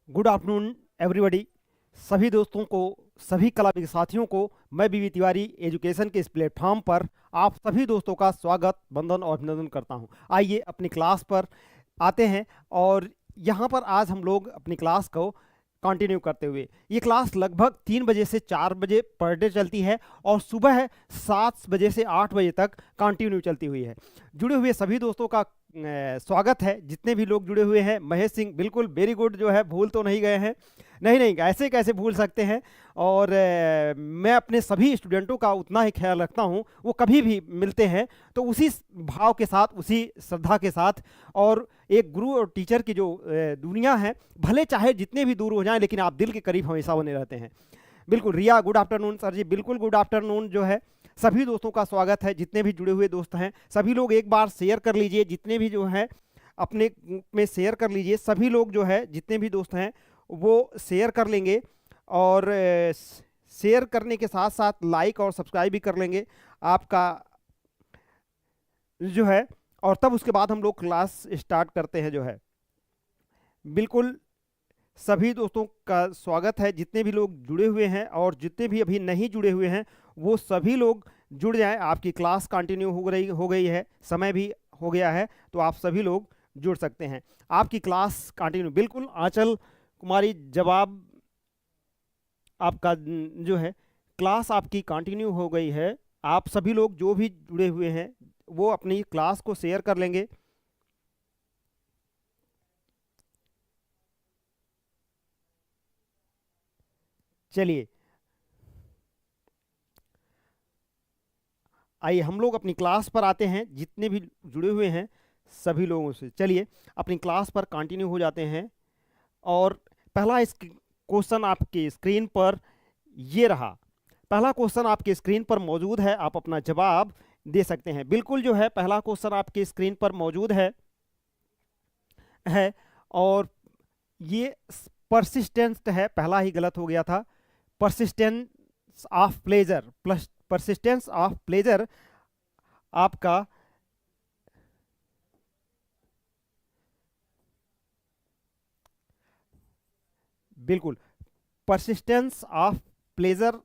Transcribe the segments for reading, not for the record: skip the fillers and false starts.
Good afternoon everybody. सभी दोस्तों को, सभी कला के साथियों को मैं बीवी तिवारी एजुकेशन के इस प्लेटफॉर्म पर आप सभी दोस्तों का स्वागत, वंदन और अभिनंदन करता हूं। आइए अपनी क्लास पर आते हैं और यहाँ पर आज हम लोग अपनी क्लास को कंटिन्यू करते हुए, ये क्लास लगभग 3 बजे से 4 बजे पर डे चलती है और सुबह 7 बजे से 8 बजे तक कंटिन्यू चलती हुई है। जुड़े हुए सभी दोस्तों का स्वागत है। जितने भी लोग जुड़े हुए हैं, महेश सिंह बिल्कुल वेरी गुड, जो है भूल तो नहीं गए हैं। नहीं नहीं, ऐसे कैसे भूल सकते हैं। और मैं अपने सभी स्टूडेंटों का उतना ही ख्याल रखता हूं, वो कभी भी मिलते हैं तो उसी भाव के साथ, उसी श्रद्धा के साथ। और एक गुरु और टीचर की जो दुनिया है, भले चाहे जितने भी दूर हो जाएं, लेकिन आप दिल के करीब हमेशा बने रहते हैं। बिल्कुल रिया, गुड आफ्टरनून सर जी, बिल्कुल गुड आफ्टरनून। जो है सभी दोस्तों का स्वागत है, जितने भी जुड़े हुए दोस्त हैं सभी लोग एक बार शेयर कर लीजिए, जितने भी जो है अपने में शेयर कर लीजिए। सभी लोग जो है जितने भी दोस्त हैं वो शेयर कर लेंगे और शेयर करने के साथ साथ लाइक और सब्सक्राइब भी कर लेंगे आपका जो है। और तब उसके बाद हम लोग क्लास स्टार्ट करते हैं। जो है बिल्कुल सभी दोस्तों का स्वागत है, जितने भी लोग जुड़े हुए हैं और जितने भी अभी नहीं जुड़े हुए हैं वो सभी लोग जुड़ जाएं। आपकी क्लास कंटिन्यू हो गई है, समय भी हो गया है, तो आप सभी लोग जुड़ सकते हैं। आपकी क्लास कंटिन्यू, बिल्कुल आंचल कुमारी, जवाब आपका जो है क्लास आपकी कंटिन्यू हो गई है। आप सभी लोग जो भी जुड़े हुए हैं वो अपनी क्लास को शेयर कर लेंगे। चलिए आइए हम लोग अपनी क्लास पर आते हैं, जितने भी जुड़े हुए हैं सभी लोगों से। चलिए अपनी क्लास पर कंटिन्यू हो जाते हैं। और पहला क्वेश्चन आपकी स्क्रीन पर ये रहा। पहला क्वेश्चन आपके स्क्रीन पर मौजूद है, आप अपना जवाब दे सकते हैं। बिल्कुल जो है पहला क्वेश्चन आपके स्क्रीन पर मौजूद है। और ये परसिस्टेंस है, पहला ही गलत हो गया था। Persistence of pleasure, plus persistence of pleasure आपका बिल्कुल परसिस्टेंस ऑफ प्लेजर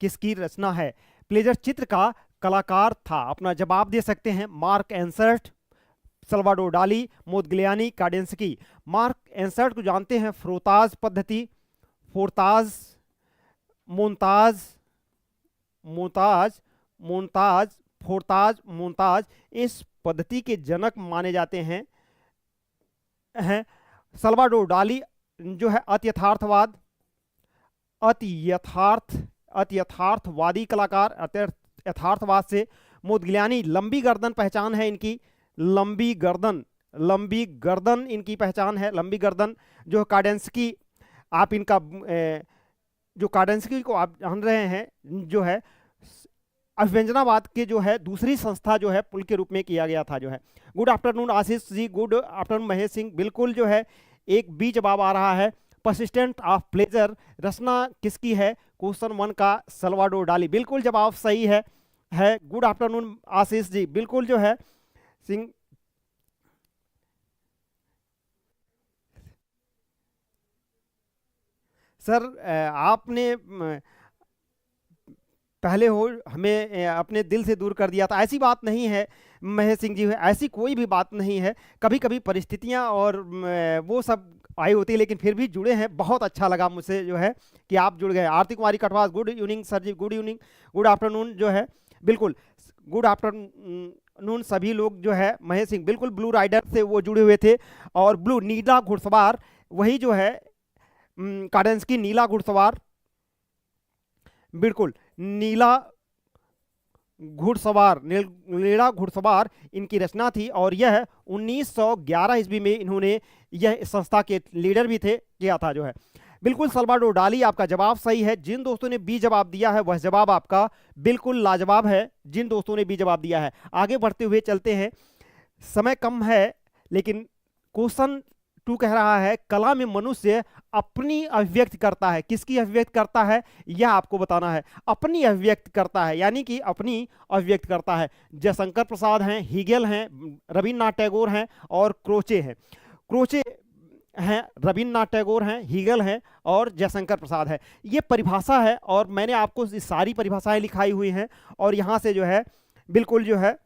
किसकी रचना है? प्लेजर चित्र का कलाकार था। अपना जवाब दे सकते हैं। मार्क एंसर्ट, सल्वाडोर डाली, मोदग्लियानी, काडेंस्की। मार्क एंसर्ट को जानते हैं, फ्रोताज पद्धति, फोर्ताज, मोन्ताज, मोन्ताज, मोन्ताज, फोर्ताज, मोन्ताज, इस पद्धति के जनक माने जाते हैं। सल्वाडोर डाली जो है अति यथार्थवाद, अति यथार्थवादी कलाकार, अति यथार्थवाद से। मोदग्लियानी, लंबी गर्दन पहचान है इनकी, लंबी गर्दन इनकी पहचान है, लंबी गर्दन। जो काडेंस्की, आप इनका जो काडेंस्की को आप जान रहे हैं, जो है अभिव्यंजनावाद के जो है दूसरी संस्था जो है पुल के रूप में किया गया था। जो है good afternoon Ashish ji, good afternoon Mahesh Singh. बिल्कुल जो है एक बी जवाब आ रहा है। परसिस्टेंट ऑफ प्लेजर रचना किसकी है? क्वेश्चन 1 का सल्वाडोर डाली, बिल्कुल जवाब सही है। गुड आफ्टरनून आशीष जी, बिल्कुल जो है सिंह। सर आपने पहले हो हमें अपने दिल से दूर कर दिया था, ऐसी बात नहीं है महेश सिंह जी, ऐसी कोई भी बात नहीं है। कभी कभी परिस्थितियां और वो सब आई होती है, लेकिन फिर भी जुड़े हैं। बहुत अच्छा लगा मुझे जो है कि आप जुड़ गए। Aarti Kumari कटवास, good evening sir जी, गुड इवनिंग, गुड आफ्टरनून। जो है बिल्कुल गुड आफ्टरनून सभी लोग। जो है महेश सिंह बिल्कुल ब्लू राइडर से वो जुड़े हुए थे। और ब्लू नीला घुड़सवार, वही जो है काडेंस्की नीला घुड़सवार, बिल्कुल नीला घुड़सवार इनकी रचना थी। और यह 1911 ईस्वी में इन्होंने, यह संस्था के लीडर भी थे, किया था। जो है बिल्कुल सल्वाडोर डाली, आपका जवाब सही है। जिन दोस्तों ने बी जवाब दिया है वह जवाब आपका बिल्कुल लाजवाब है, जिन दोस्तों ने बी जवाब दिया है। आगे बढ़ते हुए चलते हैं, समय कम है, लेकिन क्वेश्चन 2 कह रहा है कला में मनुष्य अपनी अभिव्यक्त करता है। किसकी अभिव्यक्त करता है यह आपको बताना है। अपनी अभिव्यक्त करता है, यानी कि अपनी अभिव्यक्त करता है। जयशंकर प्रसाद हैं, हीगेल हैं, रविन्द्रनाथ टैगोर हैं और क्रोचे हैं। क्रोचे हैं रविन्द्रनाथ टैगोर हैं, हीगल हैं और जयशंकर प्रसाद है। ये परिभाषा है और मैंने आपको सारी परिभाषाएं लिखाई हुई हैं और यहाँ से जो है बिल्कुल जो है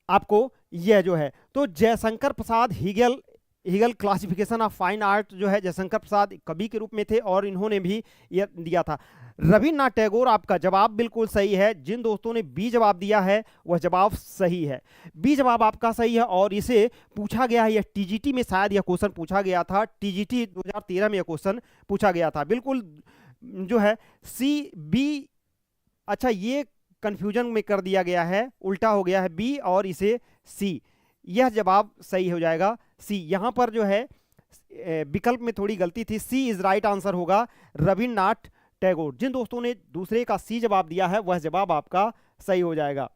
आपको यह जो है, तो Jaishankar Prasad Hegel, Hegel classification of fine art जो है, जयशंकर प्रसाद कवि के रूप में थे और इन्होंने भी यह दिया था। रविन्द्रनाथ टैगोर, आपका जवाब बिल्कुल सही है। जिन दोस्तों ने बी जवाब दिया है वह जवाब सही है, बी जवाब आपका सही है। और इसे पूछा गया है, यह टीजीटी में शायद यह क्वेश्चन पूछा गया था, टीजीटी 2013 में यह क्वेश्चन पूछा गया था। बिल्कुल जो है सी बी, अच्छा ये कंफ्यूजन में कर दिया गया है, उल्टा हो गया है बी और इसे सी, यह जवाब सही हो जाएगा सी। यहां पर जो है विकल्प में थोड़ी गलती थी, सी इज राइट आंसर होगा रविन्द्रनाथ टैगोर। जिन दोस्तों ने दूसरे का सी जवाब दिया है वह जवाब आपका सही हो जाएगा।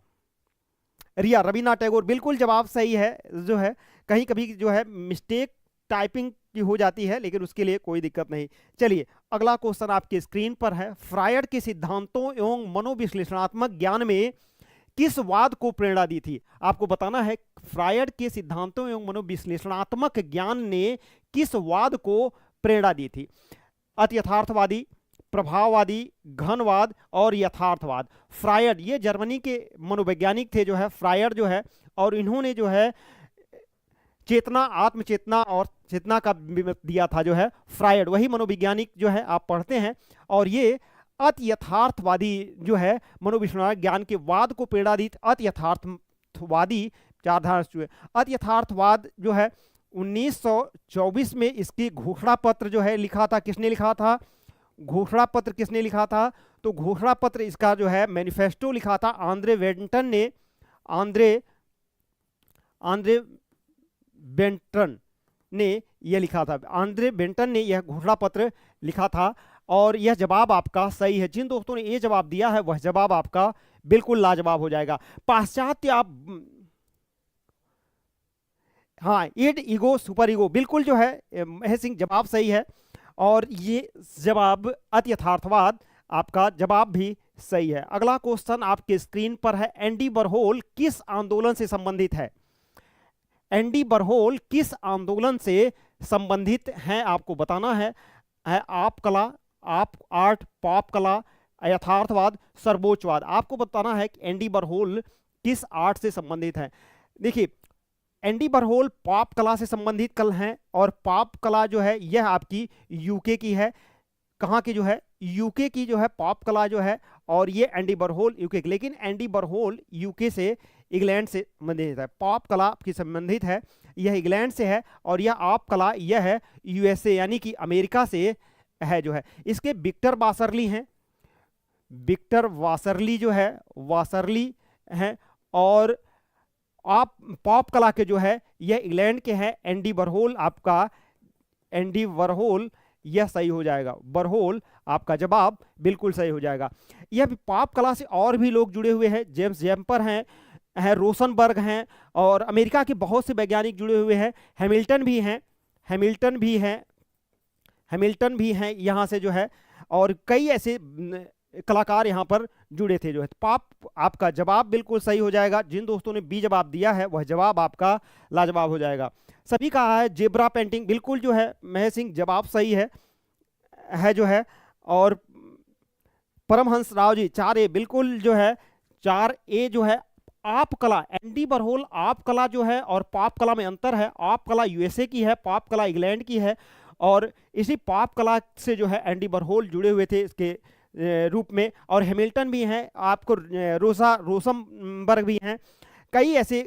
रिया, रविन्द्रनाथ टैगोर बिल्कुल जवाब सही है। जो है कहीं कभी जो है मिस्टेक टाइपिंग की हो जाती है, लेकिन उसके लिए कोई दिक्कत नहीं। चलिए अगला क्वेश्चन आपके स्क्रीन पर है। फ्रायड के सिद्धांतों एवं मनोविश्लेषणात्मक ज्ञान में किस वाद को प्रेरणा दी थी? आपको बताना है फ्रायड के सिद्धांतों एवं मनोविश्लेषणात्मक ज्ञान ने किस वाद को प्रेरणा दी थी? अति यथार्थवादी, प्रभाववादी, घनवाद और यथार्थवाद। फ्रायड ये जर्मनी के मनोवैज्ञानिक थे जो है, फ्रायड जो है, और इन्होंने जो है चेतना, आत्मचेतना और चेतना का दिया था जो है फ्रायड, वही मनोवैज्ञानिक जो है आप पढ़ते हैं। और ये अति यथार्थवादी जो है मनोविश्लेषण ज्ञान के वाद को प्रेरणा दी। अति यथार्थवादी चार धारणा, अति यथार्थवाद जो है 1924 में इसकी घोषणा पत्र जो है लिखा था। किसने लिखा था? घोषणा पत्र किसने लिखा था? तो घोषणा पत्र इसका जो है मैनिफेस्टो लिखा था आंद्रे बेंटन ने। आंद्रे बेंटन ने यह लिखा था, आंद्रे बेंटन ने यह घोषणा पत्र लिखा था। और यह जवाब आपका सही है। जिन दोस्तों ने ये जवाब दिया है वह जवाब आपका बिल्कुल लाजवाब हो जाएगा। पाश्चात्य आप, हाँ, इड, ईगो, सुपर ईगो, बिल्कुल जो है महेश सिंह जवाब सही है। और ये जवाब अति यथार्थवाद आपका जवाब भी सही है। अगला क्वेश्चन आपके स्क्रीन पर है। एंडी वॉरहोल किस आंदोलन से संबंधित है? एंडी वॉरहोल किस आंदोलन से संबंधित है आपको बताना है। आप कला, आप आर्ट, पॉप कला, यथार्थवाद, सर्वोच्चवाद। आपको बताना है कि एंडी वॉरहोल किस आर्ट से संबंधित है। देखिए एंडी वॉरहोल पॉप कला से संबंधित कल हैं और पॉप कला जो है यह आपकी यूके की है। कहाँ की जो है? यूके की जो है पॉप कला जो है, और ये एंडी वॉरहोल यूके की। लेकिन एंडी वॉरहोल यूके से, इंग्लैंड से संबंधित है। पॉप कला की संबंधित है, यह इंग्लैंड से है, और यह आप कला यह है यूएसए यानी कि अमेरिका से है जो है। इसके विक्टर वासरली हैं, विक्टर वासरली जो है वासरली हैं। और आप पॉप कला के जो है यह इंग्लैंड के हैं। एंडी वॉरहोल आपका, एंडी वॉरहोल यह सही हो जाएगा। वॉरहोल आपका जवाब बिल्कुल सही हो जाएगा। यह पॉप कला से और भी लोग जुड़े हुए हैं। जेम्स जैम्पर हैं, रोसनबर्ग हैं, और अमेरिका के बहुत से वैज्ञानिक जुड़े हुए हैं। हैमिल्टन भी हैं, हैमिल्टन भी हैं, हैमिल्टन भी हैं यहाँ से जो है, और कई ऐसे कलाकार यहाँ पर जुड़े थे जो है। पॉप आपका जवाब बिल्कुल सही हो जाएगा। जिन दोस्तों ने बी जवाब दिया है वह जवाब आपका लाजवाब हो जाएगा। सभी कहा है जेब्रा पेंटिंग, बिल्कुल जो है महेश सिंह जवाब सही है जो है। और परमहंस राव जी 4A, बिल्कुल जो है 4A जो है। आप कला, एंडी वॉरहोल आप कला जो है और पॉप कला में अंतर है। आप कला यूएसए की है, पॉप कला इंग्लैंड की है। और इसी पॉप कला से जो है एंडी वॉरहोल जुड़े हुए थे इसके रूप में। और हैमिल्टन भी हैं, आपको रोसनबर्ग भी हैं। कई ऐसे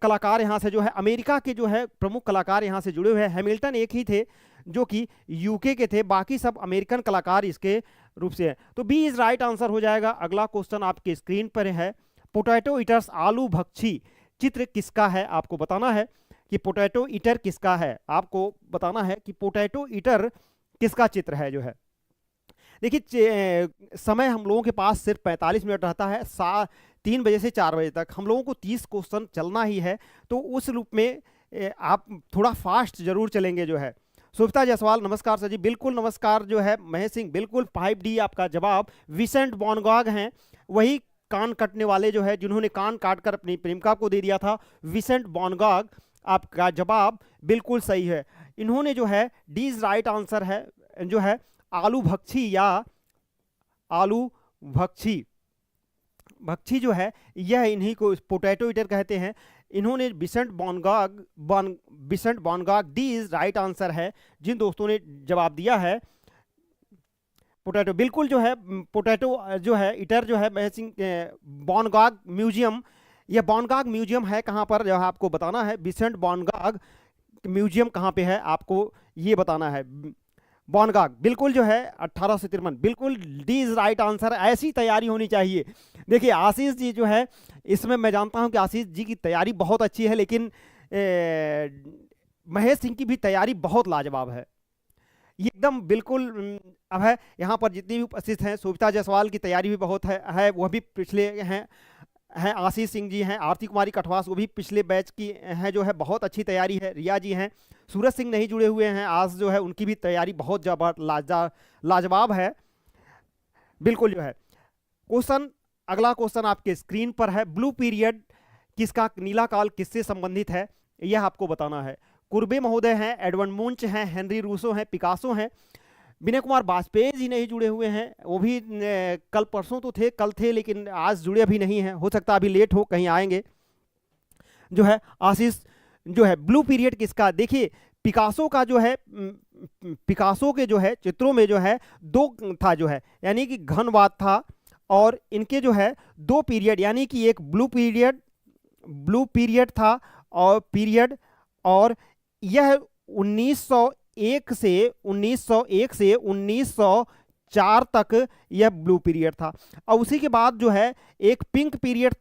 कलाकार यहाँ से जो है अमेरिका के जो है प्रमुख कलाकार यहाँ से जुड़े हुए हैं। हैमिल्टन एक ही थे जो कि यूके के थे, बाकी सब अमेरिकन कलाकार इसके रूप से हैं। तो बी इज राइट आंसर हो जाएगा। अगला क्वेश्चन आपके स्क्रीन पर है। पोटैटो ईटर्स, आलू भक्षी चित्र किसका है? आपको बताना है कि पोटैटो ईटर किसका है। आपको बताना है कि पोटैटो ईटर किसका चित्र है जो है। देखिए समय हम लोगों के पास सिर्फ 45 मिनट रहता है, 3 बजे से 4 बजे तक हम लोगों को 30 क्वेश्चन चलना ही है। तो उस रूप में आप थोड़ा फास्ट जरूर चलेंगे जो है। सुविता जायसवाल, नमस्कार सर जी। बिल्कुल नमस्कार जो है महेश सिंह, बिल्कुल 5D आपका जवाब। विसेंट वॉन गॉग हैं, वही कान कटने वाले जो है जिन्होंने कान काटकर अपनी प्रेमिका को दे दिया था। विसेंट वॉन गॉग आपका जवाब बिल्कुल सही है। इन्होंने जो है डी इज राइट आंसर है जो है आलू भक्षी या आलू भक्षी भक्षी जो है यह इन्हीं को पोटैटो ईटर कहते हैं। इन्होंने Vincent van Gogh D is right answer है। जिन दोस्तों ने जवाब दिया है पोटैटो, बिल्कुल जो है पोटैटो जो है ईटर जो है बॉनगाग म्यूजियम, यह बॉनगाग म्यूजियम है कहाँ पर, जो है आपको बताना है। बिसेंट बॉनगाग म्यूजियम कहाँ पे है आपको ये बताना है। बॉनगाग बिल्कुल जो है 1853, बिल्कुल डी इज राइट आंसर। ऐसी तैयारी होनी चाहिए। देखिए आशीष जी जो है, इसमें मैं जानता हूं कि आशीष जी की तैयारी बहुत अच्छी है, लेकिन महेश सिंह की भी तैयारी बहुत लाजवाब है। ये एकदम बिल्कुल अब है यहाँ पर जितनी भी उपस्थित हैं, सुविता जायसवाल की तैयारी भी बहुत है वह भी पिछले हैं आशीष सिंह जी हैं, आरती कुमारी कठवास वो भी पिछले बैच की हैं, जो है बहुत अच्छी तैयारी है। रिया जी हैं, सूरज सिंह नहीं जुड़े हुए हैं आज, जो है उनकी भी तैयारी बहुत लाजवाब है। बिल्कुल जो है क्वेश्चन, अगला क्वेश्चन आपके स्क्रीन पर है। ब्लू पीरियड किसका, नीला काल किससे संबंधित है, यह आपको बताना है। कुर्बे महोदय हैं, एडवर्ड मुंच हैं, हेनरी रूसो हैं, पिकासो हैं, विनय कुमार वाजपेयी जी नहीं जुड़े हुए हैं, वो भी कल परसों तो थे, कल थे लेकिन आज जुड़े अभी नहीं हैं, हो सकता है अभी लेट हो, कहीं आएंगे। जो है आशीष जो है ब्लू पीरियड किसका, देखिए पिकासो का जो है, पिकासो के जो है चित्रों में जो है दो था जो है, यानी कि घनवाद था, और इनके जो है दो पीरियड, यानी कि एक ब्लू पीरियड था और यह 1901 से 1904 तक यह ब्लू पीरियड था। और उसी के बाद जो है एक पिंक पीरियड,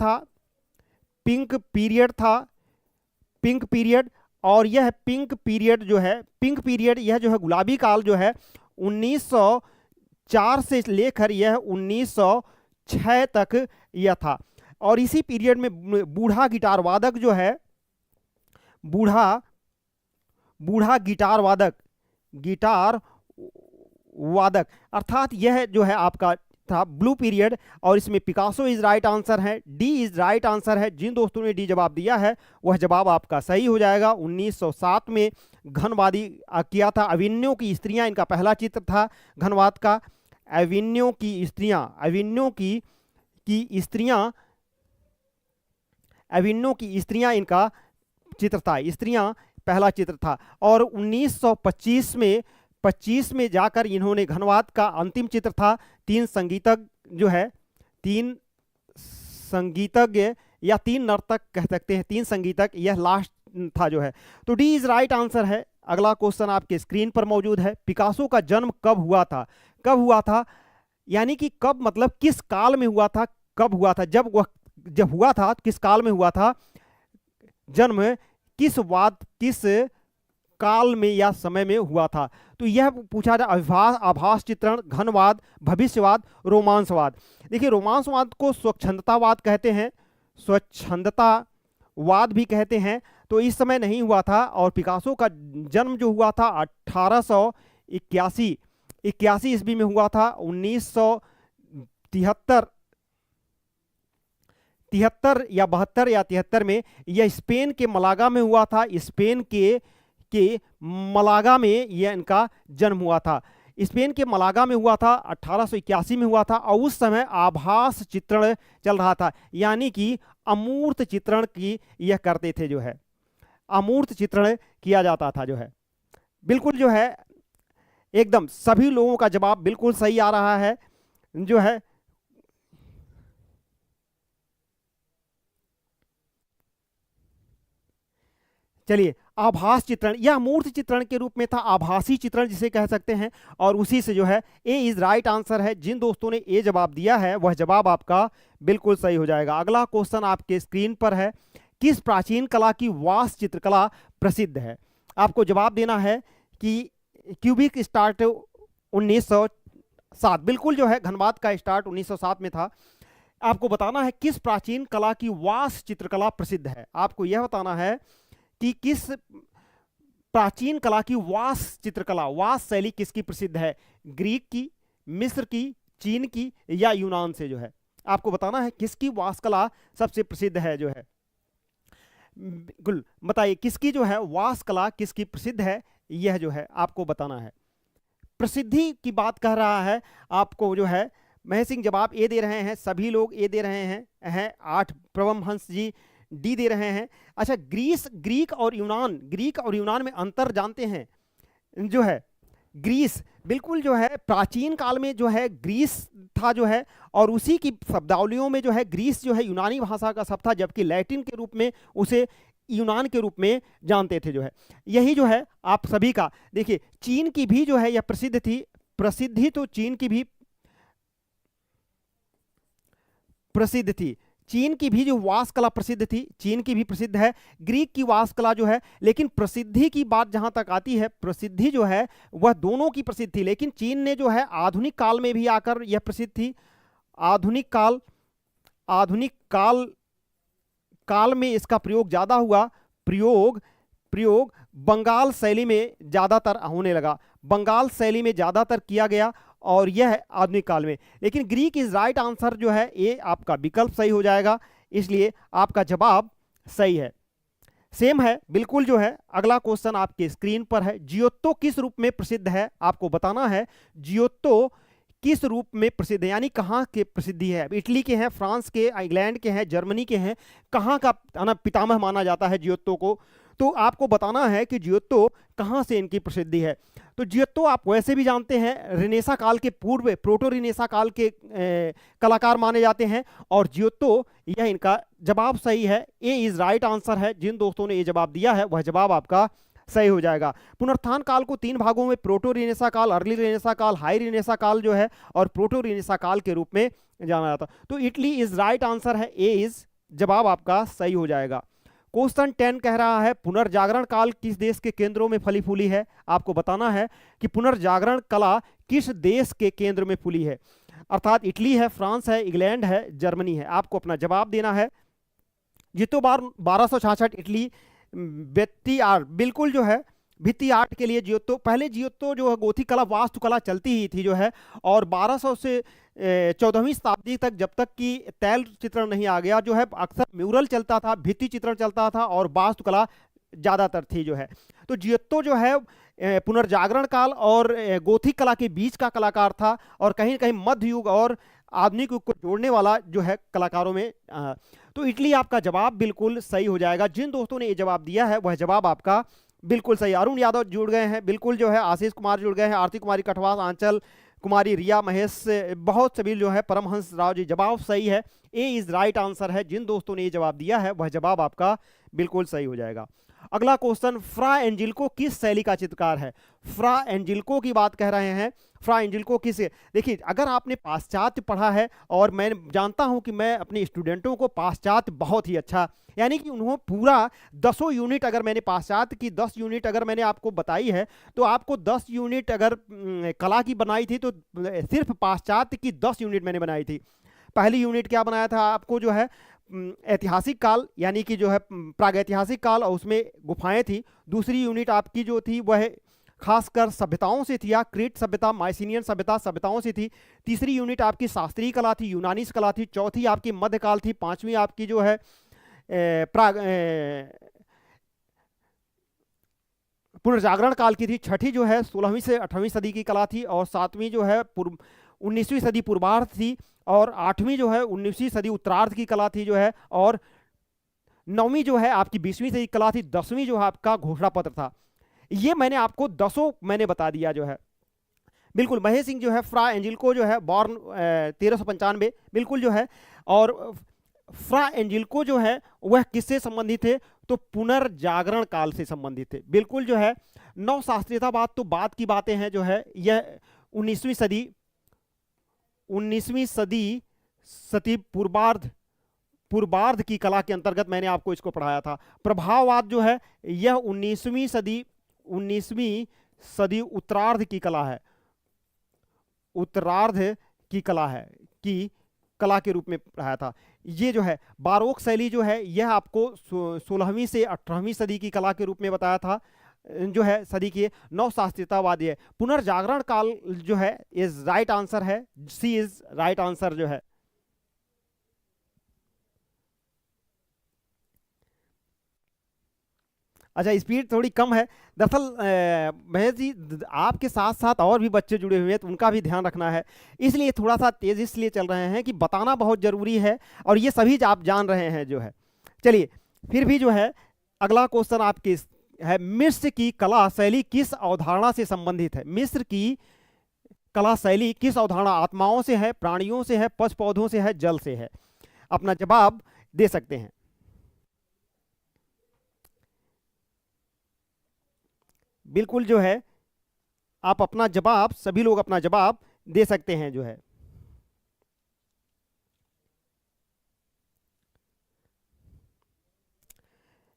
और यह पिंक पीरियड यह जो है गुलाबी काल जो है 1904 से लेकर यह 1906 तक यह था। और इसी पीरियड में बूढ़ा गिटार वादक जो है, बूढ़ा गिटार वादक अर्थात यह जो है आपका था ब्लू पीरियड। और इसमें पिकासो इज राइट आंसर है, डी इज राइट आंसर है। जिन दोस्तों ने डी जवाब दिया है वह जवाब आपका सही हो जाएगा। 1907 में घनवादी किया था। अविन्यो की स्त्रियां इनका पहला चित्र था घनवाद का। अविन्यो की स्त्रियां इनका चित्र था, स्त्रियां पहला चित्र था। और 1925 में जाकर इन्होंने घनवाद का अंतिम चित्र था। तीन संगीतज्ञ या तीन नर्तक कह सकते हैं, तीन संगीतक, यह लास्ट था जो है। तो डी इज राइट आंसर है। अगला क्वेश्चन आपके स्क्रीन पर मौजूद है। पिकासो का जन्म कब हुआ था, यानी कि कब मतलब किस काल में हुआ था, कब हुआ था, जब हुआ था किस काल में हुआ था जन्म, किस काल में या समय में हुआ था। तो यह पूछा जाए आभास चित्रण, घनवाद, भविष्यवाद, रोमांसवाद। देखिए रोमांसवाद को स्वच्छंदतावाद कहते हैं, स्वच्छंदतावाद भी कहते हैं। तो इस समय नहीं हुआ था। और पिकासो का जन्म जो हुआ था 1881 ईस्वी में हुआ था। 1973 या 72 या 73 में यह स्पेन के मलागा में हुआ था। स्पेन के मलागा में यह इनका जन्म हुआ था। स्पेन के मलागा में हुआ था, 1881 में हुआ था। और उस समय आभास चित्रण चल रहा था, यानी कि अमूर्त चित्रण की यह करते थे, जो है अमूर्त चित्रण किया जाता था जो है। बिल्कुल जो है एकदम सभी लोगों का जवाब बिल्कुल सही आ रहा है जो है। चलिए आभास चित्रण, यह मूर्त चित्रण के रूप में था, आभासी चित्रण जिसे कह सकते हैं। और उसी से जो है ए इज राइट आंसर है। जिन दोस्तों ने ए जवाब दिया है वह जवाब आपका बिल्कुल सही हो जाएगा। अगला क्वेश्चन आपके स्क्रीन पर है। किस प्राचीन कला की वास्तु चित्रकला प्रसिद्ध है, आपको जवाब देना है कि क्यूबिक स्टार्ट 1907, बिल्कुल जो है घनवाद का स्टार्ट 1907 में था। आपको बताना है किस प्राचीन कला की वास्तु चित्रकला प्रसिद्ध है। आपको यह बताना है कि किस प्राचीन कला की वास्तु चित्रकला, वास्तु शैली किसकी प्रसिद्ध है, ग्रीक की, मिस्र की, चीन की या यूनान से, जो है आपको बताना है किसकी वास्तु कला सबसे प्रसिद्ध है जो है। बिल्कुल बताइए किसकी जो है वास्तु कला किसकी प्रसिद्ध है, यह जो है आपको बताना है। प्रसिद्धि की बात कर रहा है आपको जो है महेश सिंह, जवाब ए दे रहे हैं, सभी लोग ए दे रहे हैं 8 प्रवम हंस जी डी दे रहे हैं। अच्छा, ग्रीक और यूनान में अंतर जानते हैं जो है ग्रीस, बिल्कुल जो है प्राचीन काल में जो है ग्रीस था जो है, और उसी की शब्दावलियों में जो है ग्रीस जो है यूनानी भाषा का शब्द था, जबकि लैटिन के रूप में उसे यूनान के रूप में जानते थे जो है। यही जो है आप सभी का देखिए, चीन की भी जो है यह प्रसिद्ध थी, प्रसिद्धि तो चीन की भी प्रसिद्ध थी, चीन की भी जो वास्तुकला प्रसिद्ध थी, चीन की भी प्रसिद्ध है, ग्रीक की वास्तुकला जो है। लेकिन प्रसिद्धि की बात जहां तक आती है, प्रसिद्धि जो है वह दोनों की प्रसिद्ध थी, लेकिन चीन ने जो है आधुनिक काल में भी आकर यह प्रसिद्ध थी। आधुनिक काल में इसका प्रयोग ज्यादा हुआ, प्रयोग बंगाल शैली में ज्यादातर होने लगा, बंगाल शैली में ज्यादातर किया गया, और यह है आधुनिक काल में। लेकिन ग्रीक इज राइट आंसर जो है, ये आपका विकल्प सही हो जाएगा, इसलिए आपका जवाब सही है। सेम है बिल्कुल जो है। अगला क्वेश्चन आपके स्क्रीन पर है, जियोत्तो किस रूप में प्रसिद्ध है, आपको बताना है जियोत्तो किस रूप में प्रसिद्ध है, यानी कहाँ के प्रसिद्धि है। इटली के हैं, फ्रांस के, इंग्लैंड के हैं, जर्मनी के हैं, कहाँ का पितामह माना जाता है जियोत्तो को, तो आपको बताना है कि जियोत्तो कहाँ से इनकी प्रसिद्धि है। तो जियोत्तो आप वैसे भी जानते हैं रिनेसा काल के पूर्व, प्रोटो रिनेसा काल के कलाकार माने जाते हैं, और जियोत्तो यह इनका जवाब सही है, ए इज राइट आंसर है। जिन दोस्तों ने ये जवाब दिया है वह जवाब आपका सही हो जाएगा। पुनरुत्थान काल को 3 भागों में प्रोटो रिनेसा काल, अर्ली रिनेसा काल, हाई रिनेसा काल जो है, और प्रोटो रिनेसा काल के रूप में जाना जाता। तो इटली इज राइट आंसर है, ए इज जवाब आपका सही हो जाएगा। क्वेश्चन 10 कह रहा है, पुनर्जागरण काल किस देश के केंद्रों में फली फूली है, आपको बताना है कि पुनर्जागरण कला किस देश के केंद्र में फूली है, अर्थात इटली है, फ्रांस है, इंग्लैंड है, जर्मनी है। आपको अपना जवाब देना है। जितो बार 1266 इटली, भित्ति आर्ट, बिल्कुल जो है भित्ति आर्ट के लिए जियोत्तो, पहले जियोत्तो जो है गोथिक कला वास्तुकला चलती ही थी जो है, और 1200 से 14वीं शताब्दी तक, जब तक कि तैल चित्रण नहीं आ गया जो है, अक्सर म्यूरल चलता था, भित्ति चित्रण चलता था, और वास्तुकला ज्यादातर थी जो है। तो जियोत्तो जो है पुनर्जागरण काल और गोथिक कला के बीच का कलाकार था, और कहीं न कहीं मध्य युग और आधुनिक युग को जोड़ने वाला जो है कलाकारों में। तो इटली आपका जवाब बिल्कुल सही हो जाएगा। जिन दोस्तों ने ये जवाब दिया है वह जवाब आपका बिल्कुल सही। अरुण यादव जुड़ गए हैं, बिल्कुल जो है आशीष कुमार जुड़ गए हैं, आरती कुमारी कठवास, आंचल कुमारी, रिया महेश, बहुत सभी जो है, परमहंस राव जी, जवाब सही है, ए इज राइट आंसर है। जिन दोस्तों ने ये जवाब दिया है वह जवाब आपका बिल्कुल सही हो जाएगा। अगला क्वेश्चन, फ्रा एंजिल्को किस शैली का चित्रकार है, फ्रा एंजिल्को की बात कह रहे हैं। फ्रा एंजिल्को किस, देखिए अगर आपने पाश्चात्य पढ़ा है, और मैं जानता हूं कि मैं अपने स्टूडेंटों को पाश्चात्य बहुत ही अच्छा, यानी कि उन्होंने पूरा 10 यूनिट, अगर मैंने पाश्चात्य की 10 यूनिट अगर मैंने आपको बताई है, तो आपको 10 यूनिट अगर कला की बनाई थी, तो सिर्फ पाश्चात्य की 10 यूनिट मैंने बनाई थी। पहली यूनिट क्या बनाया था आपको जो है ऐतिहासिक काल, यानी कि जो है प्रागैतिहासिक काल, और उसमें गुफाएं थी। दूसरी यूनिट आपकी जो थी वह खासकर सभ्यताओं से थी, या क्रीट सभ्यता, माइसिनियन सभ्यताओं से थी। तीसरी यूनिट आपकी शास्त्रीय कला थी, यूनानी कला थी। चौथी आपकी मध्यकाल थी। पांचवी आपकी जो है पुनर्जागरण काल की थी। छठी जो है 16वीं से 18वीं सदी की कला थी, और सातवीं जो है 19वीं सदी पूर्वार्ध थी, और 8वीं जो है 19वीं सदी उत्तरार्ध की कला थी जो है, और 9वीं जो है आपकी 20वीं सदी की कला थी। 10वीं जो है आपका घोषणा पत्र था। ये मैंने आपको 10 मैंने बता दिया जो है। बिल्कुल महेश सिंह जो है, फ्रा एंजिल्को जो है बॉर्न 1395, बिल्कुल जो है। और फ्रा एंजिल्को जो है वह किससे संबंधित थे, तो पुनर्जागरण काल से संबंधित थे, बिल्कुल जो है। नव शास्त्रीयतावाद तो बाद की बातें हैं जो है, यह 19वीं सदी पूर्वार्ध की कला के अंतर्गत मैंने आपको इसको पढ़ाया था। प्रभाववाद जो है यह 19वीं सदी उत्तरार्ध की कला है, उत्तरार्ध की कला के रूप में पढ़ाया था। ये जो है बारोक शैली जो है, यह आपको 16वीं से 18वीं सदी की कला के रूप में बताया था जो है सदी की। नव शास्त्रीयतावादी है। पुनर्जागरण काल जो है इज राइट आंसर है, सी इज राइट आंसर जो है। अच्छा, स्पीड थोड़ी कम है। दरअसल महेश जी, आपके साथ साथ और भी बच्चे जुड़े हुए हैं तो उनका भी ध्यान रखना है, इसलिए थोड़ा सा तेज इसलिए चल रहे हैं कि बताना बहुत जरूरी है, और ये सभी आप जान रहे हैं जो है। चलिए, फिर भी जो है अगला क्वेश्चन आपके है, मिस्र की कला शैली किस अवधारणा से संबंधित है? मिस्र की कला शैली किस अवधारणा, आत्माओं से है, प्राणियों से है, पशु पौधों से है, जल से है? अपना जवाब दे सकते हैं। बिल्कुल जो है आप अपना जवाब, सभी लोग अपना जवाब दे सकते हैं जो है।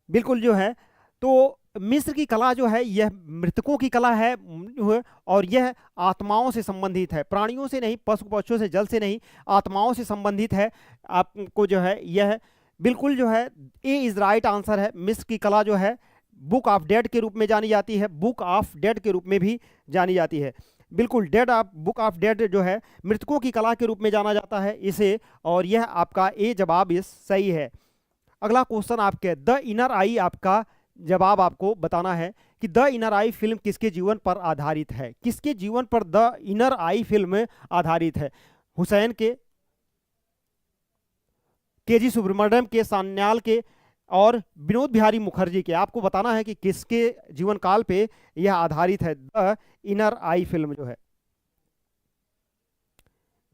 बिल्कुल जो है, तो मिस्र की कला जो है यह मृतकों की कला है, और यह आत्माओं से संबंधित है, प्राणियों से नहीं, पशु पक्षियों से, जल से नहीं, आत्माओं से संबंधित है। आपको जो है यह बिल्कुल जो है ए इज राइट आंसर है। मिस्र की कला जो है बुक ऑफ डेड के रूप में जानी जाती है, बुक ऑफ डेड के रूप में भी जानी जाती है। बिल्कुल, dead of book of dead जो है मृतकों की कला के रूप में जाना जाता है इसे, और यह आपका ए जवाब इस सही है। अगला क्वेश्चन आपके, द इनर आई, आपका जवाब आपको बताना है कि द इनर आई फिल्म किसके जीवन पर आधारित है? किसके जीवन पर द इनर आई फिल्म आधारित है? हुसैन के जी सुब्रमण्यम के, सान्याल के, और विनोद बिहारी मुखर्जी के। आपको बताना है कि किसके जीवन काल पे यह आधारित है, द इनर आई फिल्म जो है।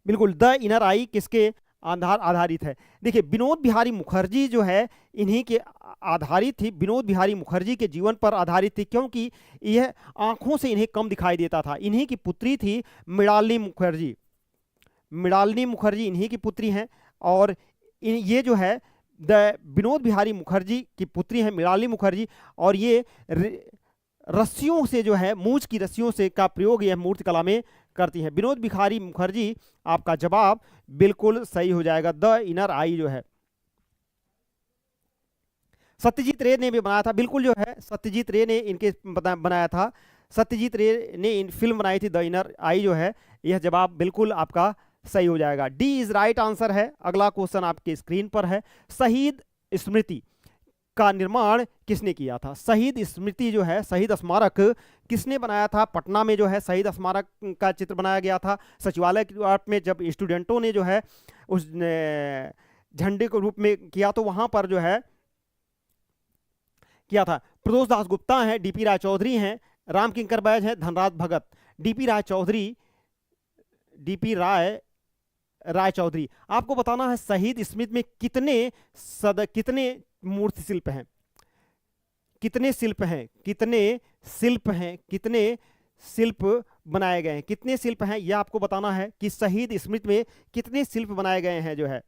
बिल्कुल, द इनर आई किसके आधारित है? देखिए, विनोद बिहारी मुखर्जी जो है इन्हीं के आधारित थी, विनोद बिहारी मुखर्जी के जीवन पर आधारित थी, क्योंकि यह आंखों से इन्हें कम दिखाई देता था। इन्हीं की पुत्री थी मृणालिनी मुखर्जी। मृणालिनी मुखर्जी इन्हीं की पुत्री हैं, और ये जो है द विनोद बिहारी मुखर्जी की पुत्री है मृणालिनी मुखर्जी, और ये रस्सियों से जो है, मूंछ की रस्सियों से का प्रयोग यह मूर्ति कला में करती हैं। विनोद बिहारी मुखर्जी, आपका जवाब बिल्कुल सही हो जाएगा, द इनर आई जो है। सत्यजीत रे ने भी बनाया था, बिल्कुल जो है सत्यजीत रे ने इनके बनाया था, सत्यजीत रे ने इन फिल्म बनाई थी द इनर आई जो है। यह जवाब बिल्कुल आपका सही हो जाएगा, डी इज राइट आंसर है। अगला क्वेश्चन आपके स्क्रीन पर है, शहीद स्मृति का निर्माण किसने किया था? शहीद स्मृति जो है, शहीद स्मारक किसने बनाया था? पटना में जो है शहीद स्मारक का चित्र बनाया गया था, सचिवालय में जब स्टूडेंटों ने जो है उस झंडे के रूप में किया, तो वहां पर जो है किया था। प्रदोष दास गुप्ता हैं, डीपी राय चौधरी हैं, राम किंकर बैज हैं, धनराज भगत। डीपी राय चौधरी, डीपी राय चौधरी। आपको बताना है शहीद स्मृति में कितने मूर्ति शिल्प हैं? कितने शिल्प हैं? कितने शिल्प हैं? कितने शिल्प बनाए गए हैं? कितने शिल्प हैं यह आपको बताना है कि शहीद स्मृति में कितने शिल्प बनाए गए हैं जो है।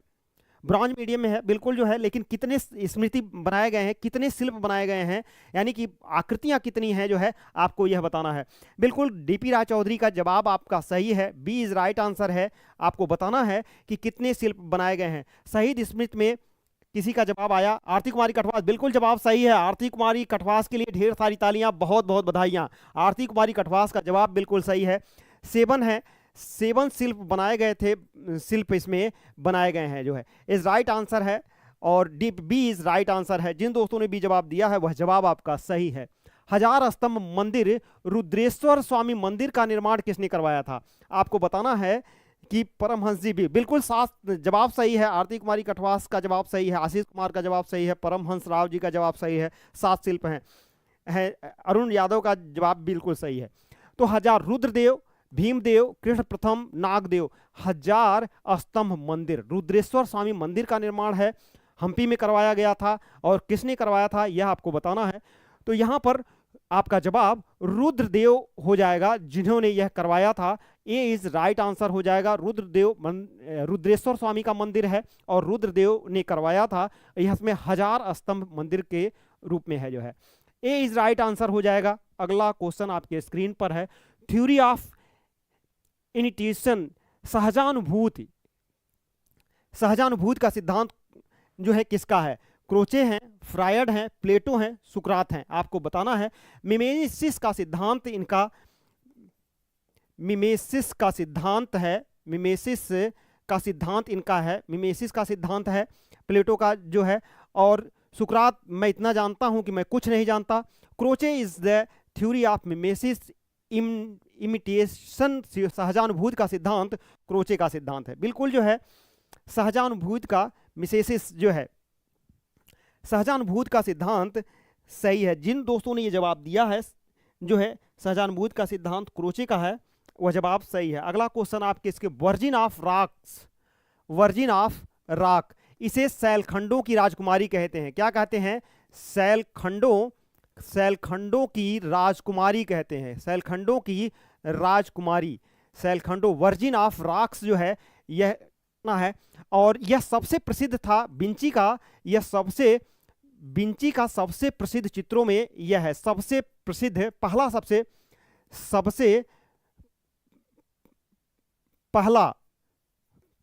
ब्रॉन्ज मीडियम में है, बिल्कुल जो है, लेकिन कितने स्मृति बनाए गए हैं, कितने शिल्प बनाए गए हैं, यानी कि आकृतियां कितनी हैं जो है, आपको यह बताना है। बिल्कुल, डीपी राय चौधरी का जवाब आपका सही है, बी इज राइट आंसर है। आपको बताना है कि कितने शिल्प बनाए गए हैं शहीद स्मृति में। किसी का जवाब आया, आरती कुमारी कटवास, बिल्कुल जवाब सही है। आरती कुमारी कटवास के लिए ढेर सारी तालियां, बहुत बहुत बधाइयां। आरती कुमारी कटवास का जवाब बिल्कुल सही है। 7 है, 7 शिल्प बनाए गए थे, शिल्प इसमें बनाए गए हैं जो है, इज राइट आंसर है, और D B is right answer है। जिन दोस्तों ने भी जवाब दिया है वह जवाब आपका सही है। 1000 स्तंभ मंदिर, रुद्रेश्वर स्वामी मंदिर का निर्माण किसने करवाया था? आपको बताना है कि परमहंस जी भी, बिल्कुल सात जवाब सही है। आरती कुमारी कटवास का जवाब सही है, आशीष कुमार का जवाब सही है, परमहंस राव जी का जवाब सही है। 7 शिल्प हैं। अरुण यादव का जवाब बिल्कुल सही है। तो 1000 रुद्रदेव, भीमदेव, कृष्ण प्रथम, नागदेव, 1000 स्तंभ मंदिर, रुद्रेश्वर स्वामी मंदिर का निर्माण है, हम्पी में करवाया गया था, और किसने करवाया था यह आपको बताना है। तो यहां पर आपका जवाब रुद्रदेव हो जाएगा, जिन्होंने यह करवाया था। ए इज राइट आंसर हो जाएगा। रुद्रेश्वर स्वामी का मंदिर है और रुद्रदेव ने करवाया था। यह इसमें 1000 स्तंभ मंदिर के रूप में है जो है। ए इज राइट आंसर हो जाएगा। अगला क्वेश्चन आपके स्क्रीन पर है, थ्योरी ऑफ इनिटिएशन, सहजानुभूति, सहजानुभूति का सिद्धांत जो है किसका है? क्रोचे हैं, फ्रायड हैं, प्लेटो हैं, सुकरात हैं। आपको बताना है। मिमेसिस का सिद्धांत इनका, मिमेसिस का सिद्धांत है, मिमेसिस का सिद्धांत इनका है, मिमेसिस का सिद्धांत है प्लेटो का जो है, और सुकरात, मैं इतना जानता हूं कि मैं कुछ नहीं जानता। Croce is the theory of mimesis imitation, सहजानुभूति का सिद्धांत क्रोचे का सिद्धांत है। बिल्कुल जो है सहजानुभूति का मिमेसिस जो है, सहजानुभूति का सिद्धांत सही है। जिन दोस्तों ने ये जवाब दिया है जो है सहजानुभूति का सिद्धांत क्रोचे का है, वह जवाब सही है। अगला क्वेश्चन आपके इसके virgin of rocks, virgin of rock, इसे सैलखंडों की राजकुमारी कहते हैं। क्या कहते हैं? सैलखंडों, सैलखंडों की राजकुमारी कहते हैं, सैलखंडों की राजकुमारी, सैलखंडों, वर्जिन ऑफ रॉक्स जो है यह ना है। और यह सबसे प्रसिद्ध था विंची का, यह सबसे विंची का सबसे प्रसिद्ध चित्रों में यह है, सबसे प्रसिद्ध, पहला सबसे सबसे पहला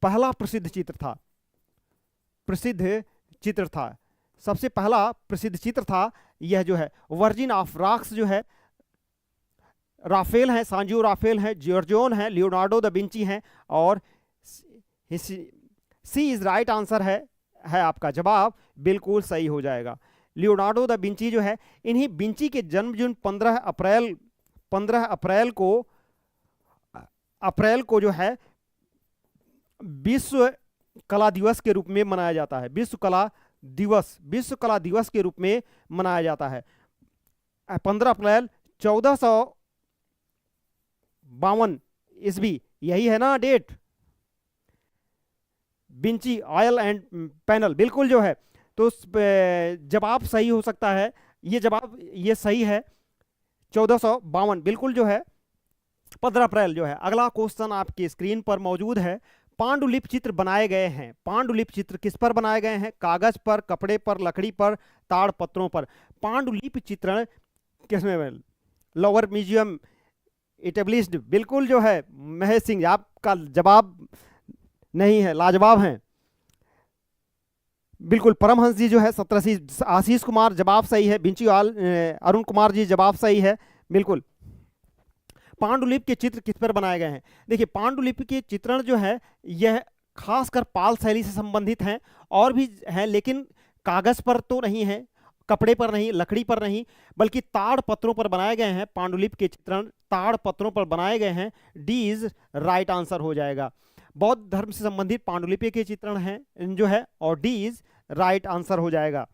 पहला प्रसिद्ध चित्र था, प्रसिद्ध चित्र था, सबसे पहला प्रसिद्ध चित्र था यह जो है वर्जिन ऑफ रॉक्स जो है। राफेल है, सांजियो राफेल है, जॉर्जियोन है, लियोनार्डो दा विंची है, और सी इज राइट आंसर है आपका जवाब, बिल्कुल सही हो जाएगा। लियोनार्डो दा विंची जो है, इन्हीं विंची के जन्म जो 15 अप्रैल को जो है विश्व कला दिवस के रूप में मनाया जाता है, विश्व कला दिवस के रूप में मनाया जाता है। 15 अप्रैल 1452 ईस्वी, यही है ना date? Vinci oil and panel, बिल्कुल जो है तो जवाब सही हो सकता है, ये जवाब ये सही है, 1452 बिल्कुल जो है 15 अप्रैल जो है। अगला क्वेश्चन आपकी स्क्रीन पर मौजूद है। पांडुलिपि चित्र बनाए गए हैं, पांडुलिपि चित्र किस पर बनाए गए हैं? कागज पर, कपड़े पर, लकड़ी पर, ताड़ पत्रों पर। पांडुलिपि चित्रण किसमें? लोअर म्यूजियम इटेब्लिश्ड, बिल्कुल जो है महेश सिंह, आपका जवाब नहीं है, लाजवाब हैं बिल्कुल। परमहंस जी जो है 1780, आशीष कुमार जवाब सही है, विंची अरुण कुमार जी जवाब सही है बिल्कुल। पांडुलिपि के चित्र किस पर बनाए गए हैं? देखिए पांडुलिपि के चित्रण जो है यह खासकर पाल शैली से संबंधित हैं, और भी हैं लेकिन कागज पर तो नहीं है, कपड़े पर नहीं, लकड़ी पर नहीं, बल्कि ताड़ पत्रों पर बनाए गए हैं। पांडुलिपि के चित्रण ताड़ पत्रों पर बनाए गए हैं, डी इज राइट आंसर हो जाएगा। बौद्ध धर्म से संबंधित पांडुलिपि के चित्रण हैं जो है, और डी इज राइट आंसर हो जाएगा।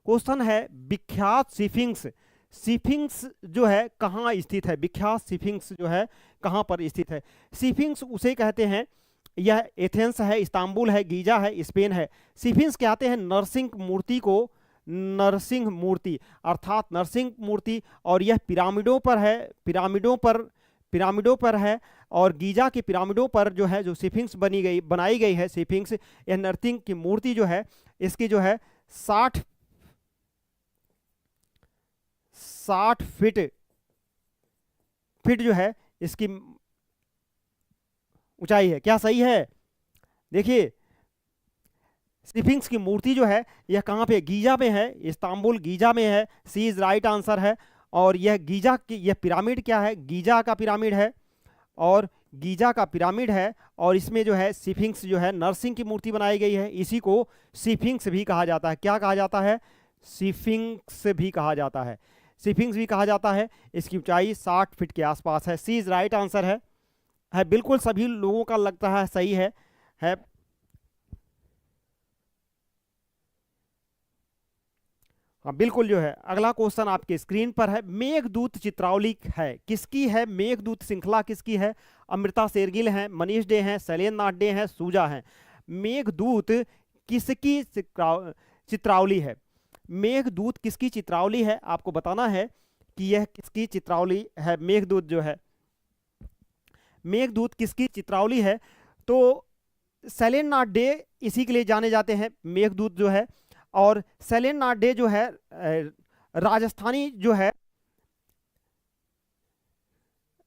क्वेश्चन है विख्यात स्फिंक्स, स्फिंक्स जो है कहाँ स्थित है? विख्यात स्फिंक्स जो है कहाँ पर स्थित है? स्फिंक्स उसे कहते हैं, यह एथेंस है, इस्तांबुल है, गीजा है, स्पेन है। स्फिंक्स कहते हैं नरसिंह मूर्ति को, नरसिंह मूर्ति अर्थात नरसिंह मूर्ति, और यह पिरामिडों पर है, पिरामिडों पर है, और गीजा के पिरामिडों पर जो है जो स्फिंक्स बनाई गई है स्फिंक्स, यह नरसिंह की मूर्ति जो है इसकी जो है 60 फीट जो है इसकी ऊंचाई है। क्या सही है? देखिए स्फिंक्स की मूर्ति जो है यह कहाँ पे? गीजा में है, इस्तांबुल गीजा में है, सी इज राइट आंसर है। और यह गीजा की, यह पिरामिड क्या है? गीजा का पिरामिड है, और गीजा का पिरामिड है, और इसमें जो है स्फिंक्स जो है नरसिंह की मूर्ति बनाई गई है, इसी को स्फिंक्स भी कहा जाता है। क्या कहा जाता है? स्फिंक्स भी कहा जाता है, स्फिंक्स भी कहा जाता है। इसकी ऊंचाई 60 फीट के आसपास है, सी इज राइट आंसर है बिल्कुल। सभी लोगों का लगता है सही है। हाँ बिल्कुल जो है। अगला क्वेश्चन आपके स्क्रीन पर है, मेघदूत चित्रावली है किसकी है? मेघदूत श्रृंखला किसकी है? अमृता शेरगिल है, मनीष डे हैं, शैलेंद्र नाथ डे हैं, सूजा हैं। मेघदूत किसकी चित्रावली है? मेघदूत किसकी चित्रावली है? आपको बताना है कि यह किसकी चित्रावली है। मेघदूत जो है, मेघदूत किसकी चित्रावली है? तो शैलेंद्र नाथ डे इसी के लिए जाने जाते हैं मेघदूत जो है। और शैलेंद्र नाथ डे जो है राजस्थानी जो है,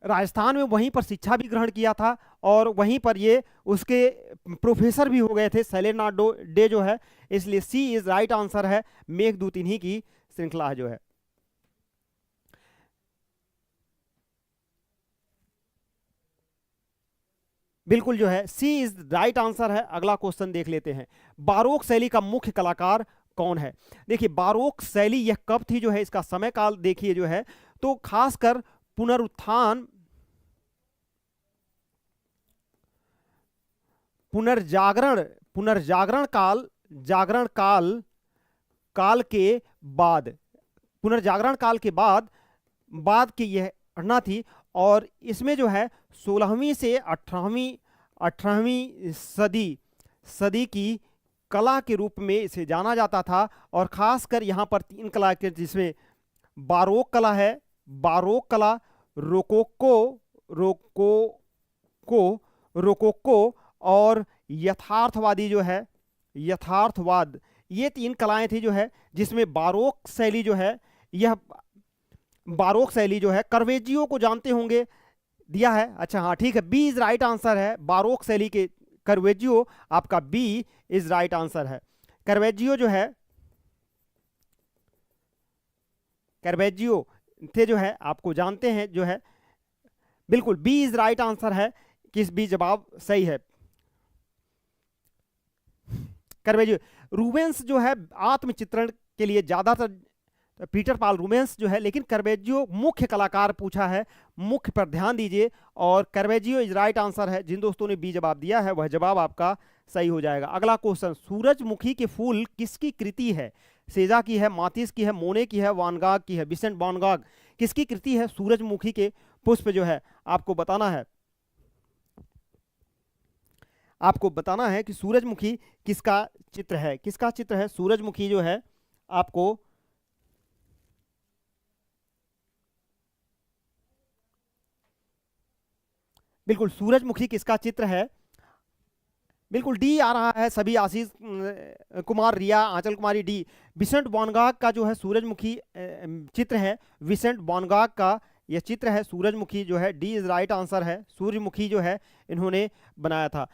राजस्थान में वहीं पर शिक्षा भी ग्रहण किया था, और वहीं पर ये उसके प्रोफेसर भी हो गए थे शैलेंद्र नाथ डे जो है, इसलिए सी इज राइट आंसर है। मेघदूत इन्हीं की श्रृंखला है जो है। बिल्कुल जो है सी इज राइट आंसर है। अगला क्वेश्चन देख लेते हैं, बारोक शैली का मुख्य कलाकार कौन है? देखिए बारोक शैली यह कब थी जो है, इसका समय काल देखिए जो है, तो खासकर पुनरुत्थान, पुनर्जागरण, पुनर्जागरण काल, जागरण काल, काल के बाद, पुनर्जागरण काल के बाद, बाद की यह घटना थी। और इसमें जो है 16वीं से 18वीं सदी, सदी की कला के रूप में इसे जाना जाता था। और खासकर यहाँ पर 3 कला के, जिसमें बारोक कला है, बारोक कला, रोकोको, रोकोको, रोकोको और यथार्थवादी जो है, यथार्थवाद, ये 3 कलाएं थी जो है, जिसमें बारोक शैली जो है, यह बारोक शैली जो है, करवेजियो को जानते होंगे, दिया है। अच्छा हाँ ठीक है, बी इज राइट आंसर है, बारोक शैली के करवेजियो, आपका बी इज राइट आंसर है। करवेजियो जो है, करवेजियो थे जो है, आपको जानते हैं जो है, बिल्कुल बी इज राइट आंसर है, किस बी जवाब सही है। करवेजियो, रूबेंस जो है आत्मचित्रण के लिए ज्यादातर, पीटर पाल रूबेंस जो है, लेकिन करवेजियो मुख्य कलाकार पूछा है, मुख्य पर ध्यान दीजिए। और करवेजियो इज राइट आंसर है। जिन दोस्तों ने बी जवाब दिया है वह जवाब आपका सही हो जाएगा। अगला क्वेश्चन, सूरजमुखी के फूल किसकी कृति है? सेजा की है, मातिस की है, मोने की है, वान गॉग की है? विसेंट वान गॉग किसकी कृति है? सूरजमुखी के पुष्प जो है, आपको बताना है, आपको बताना है कि सूरजमुखी किसका चित्र है, किसका चित्र है सूरजमुखी जो है, आपको बिल्कुल सूरजमुखी किसका चित्र है? बिल्कुल डी आ रहा है सभी, आशीष कुमार, रिया, आंचल कुमारी, डी। विसेंट वैन गॉग का जो है सूरजमुखी चित्र है, विसेंट वैन गॉग का यह चित्र है सूरजमुखी जो है, डी इज राइट आंसर है। सूरजमुखी जो है इन्होंने बनाया था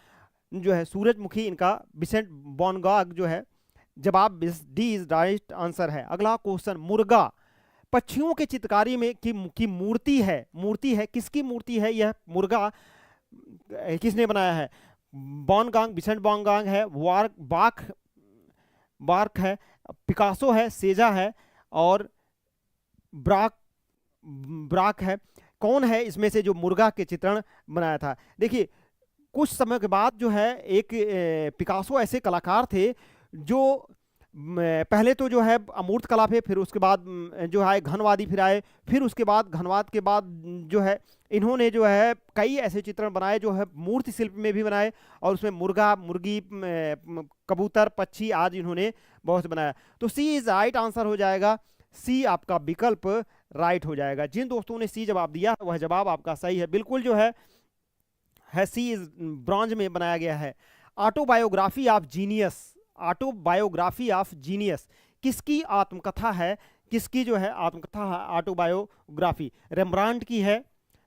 जो है, सूरजमुखी इनका विसेंट वैन गॉग जो है, जवाब डी इज राइट आंसर है। अगला क्वेश्चन, मुर्गा पक्षियों के चित्रकारी में की मूर्ति है, मूर्ति है, किसकी मूर्ति है यह मुर्गा? किसने बनाया है? Van Gogh, Vincent Van Gogh है, बार्क, बार्क है, पिकासो है, सेजा है और ब्राक, ब्राक है। कौन है इसमें से जो मुर्गा के चित्रण बनाया था? देखिए कुछ समय के बाद जो है एक पिकासो ऐसे कलाकार थे जो पहले तो जो है अमूर्त कला पे, फिर उसके बाद जो है घनवादी फिर आए, फिर उसके बाद घनवाद के बाद जो है इन्होंने जो है कई ऐसे चित्रण बनाए जो है मूर्ति शिल्प में भी बनाए, और उसमें मुर्गा, मुर्गी, कबूतर, पक्षी आज इन्होंने बहुत बनाया। तो सी इज राइट आंसर हो जाएगा, सी आपका विकल्प राइट हो जाएगा। जिन दोस्तों ने सी जवाब दिया वह जवाब आपका सही है, बिल्कुल जो है सी इज ब्रॉन्ज में बनाया गया है। Autobiography of genius, autobiography of genius किसकी आत्मकथा है? किसकी जो है आत्मकथा है ऑटोबायोग्राफी? रेम्ब्रांड की है,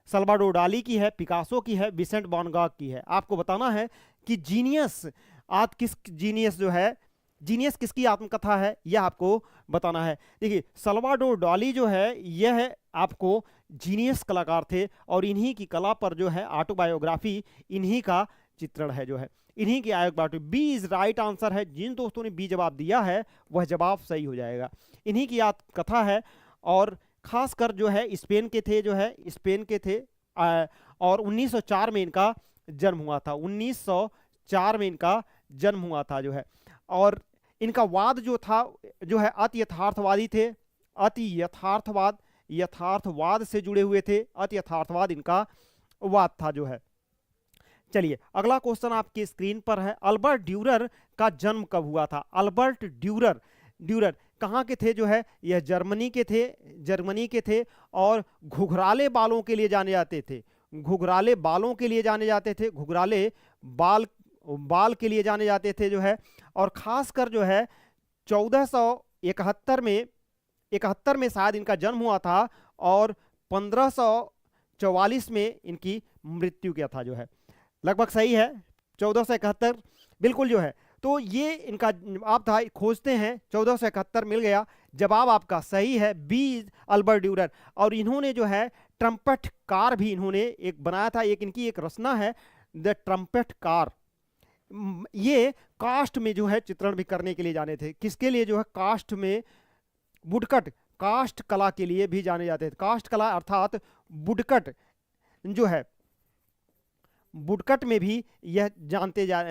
सल्वाडोर डाली की है, पिकासो की है, विसेंट वैन गॉग की है? आपको बताना है कि जीनियस किस, जीनियस जो है, जीनियस किसकी आत्मकथा है यह आपको बताना है। देखिए सल्वाडोर डाली जो है यह आपको जीनियस कलाकार थे, और इन्हीं की कला पर जो है ऑटोबायोग्राफी, इन्हीं का चित्रण है जो है, इन्हीं की आयोग्राफी। बी इज राइट आंसर है। जिन दोस्तों ने बी जवाब दिया है वह जवाब सही हो जाएगा। इन्हीं की आत्मकथा है, और खासकर जो है स्पेन के थे जो है, स्पेन के थे, और 1904 में इनका जन्म हुआ था, 1904 में इनका जन्म हुआ था जो है। और इनका वाद जो था जो है अति यथार्थवादी थे, अति यथार्थवाद, यथार्थवाद से जुड़े हुए थे, अति यथार्थवाद इनका वाद था जो है। चलिए अगला क्वेश्चन आपकी स्क्रीन पर है, अल्बर्ट ड्यूरर का जन्म कब हुआ था? अल्बर्ट ड्यूरर, ड्यूरर कहाँ के थे जो है? यह जर्मनी के थे, जर्मनी के थे, और घुघराले बालों के लिए जाने जाते थे, घुघराले बालों के लिए जाने जाते थे, घुघराले बाल, बाल के लिए जाने जाते थे जो है। और खासकर जो है 1471 में, 71 में शायद इनका जन्म हुआ था, और 1544 में इनकी मृत्यु किया था जो है। लगभग सही है, 1471 बिल्कुल जो है। तो ये इनका आप था खोजते हैं, 1471 मिल गया, जवाब आपका सही है, बी अल्बर्ट ड्यूरर। और इन्होंने जो है ट्रम्पेट कार भी इन्होंने एक बनाया था, एक इनकी एक रचना है द ट्रम्पेट कार, ये कास्ट में जो है चित्रण भी करने के लिए जाने थे। किसके लिए जो है, कास्ट में, वुडकट कास्ट कला के लिए भी जाने जाते थे। कास्ट कला अर्थात वुडकट जो है, वुडकट में भी यह जानते जा,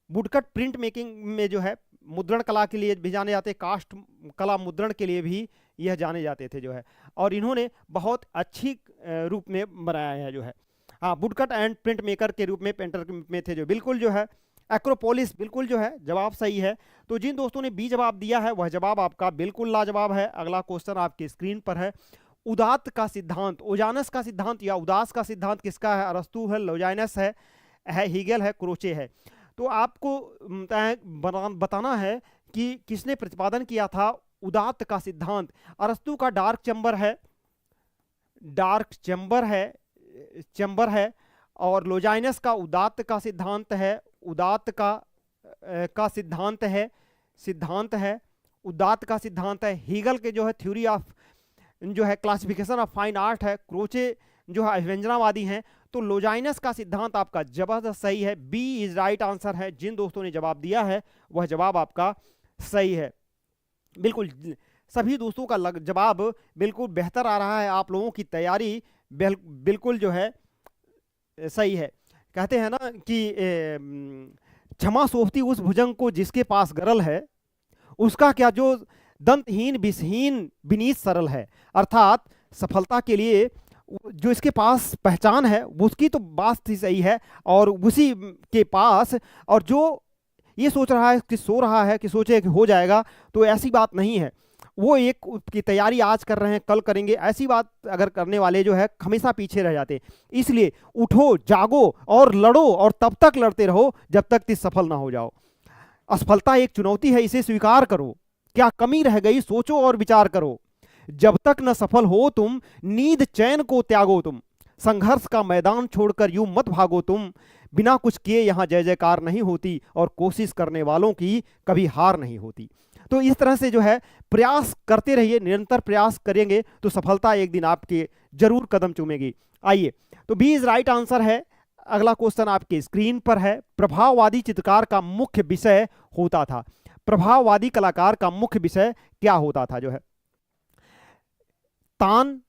वुडकट प्रिंट मेकिंग में जो है मुद्रण कला के लिए भी जाने जाते, कास्ट कला मुद्रण के लिए भी यह जाने जाते थे जो है। और इन्होंने बहुत अच्छी रूप में बनाया है जो है। हाँ, वुडकट एंड प्रिंट मेकर के रूप में, पेंटर में थे जो, बिल्कुल जो है। एक्रोपोलिस बिल्कुल जो है जवाब सही है। तो जिन दोस्तों ने बी जवाब दिया है वह जवाब आपका बिल्कुल लाजवाब है। अगला क्वेश्चन आपकी स्क्रीन पर है। उदात्त का सिद्धांत, ओजानस का सिद्धांत या उदास का सिद्धांत किसका है? अरस्तु है, लोजाइनस है, हीगल है, क्रोचे है। तो आपको बताना है कि किसने प्रतिपादन किया था उदात्त का सिद्धांत। अरस्तु का डार्क चैम्बर है, डार्क चैम्बर है। और लोजाइनस का उदात्त का सिद्धांत है, उदात्त का सिद्धांत है, उदात्त का सिद्धांत है। हीगल के जो है थ्योरी ऑफ जो है क्लासिफिकेशन ऑफ फाइन आर्ट है। क्रोचे जो है अभिव्यंजनावादी हैं। तो लोजाइनस का सिद्धांत आपका जबरदस्त सही है, बी इज राइट आंसर है। जिन दोस्तों ने जवाब दिया है वह जवाब आपका सही है। बिल्कुल सभी दोस्तों का जवाब बिल्कुल बेहतर आ रहा है। आप लोगों की तैयारी बिल्कुल जो है सही है। कहते हैं ना कि क्षमा सोफती उस भुजंग को जिसके पास गरल है, उसका क्या जो दंतहीन विषहीन विनीत सरल है। अर्थात सफलता के लिए जो इसके पास पहचान है उसकी तो बात ही सही है, और उसी के पास, और जो ये सोच रहा है कि सो रहा है कि सोचे कि हो जाएगा, तो ऐसी बात नहीं है। वो एक की तैयारी आज कर रहे हैं कल करेंगे, ऐसी बात अगर करने वाले जो है हमेशा पीछे रह जाते। इसलिए उठो, जागो और लड़ो, और तब तक लड़ते रहो जब तक तुम सफल ना हो जाओ। असफलता एक चुनौती है, इसे स्वीकार करो। क्या कमी रह गई सोचो और विचार करो। जब तक न सफल हो तुम, नींद चैन को त्यागो तुम। संघर्ष का मैदान छोड़कर यूं मत भागो तुम। बिना कुछ किए यहां जय जयकार नहीं होती, और कोशिश करने वालों की कभी हार नहीं होती। तो इस तरह से जो है प्रयास करते रहिए, निरंतर प्रयास करेंगे तो सफलता एक दिन आपके जरूर कदम चूमेगी। आइए, तो बी इज राइट आंसर है। अगला क्वेश्चन आपके स्क्रीन पर है। प्रभाववादी चित्रकार का मुख्य विषय होता था। प्रभाववादी कलाकार का मुख्य विषय क्या होता था? जो है तान,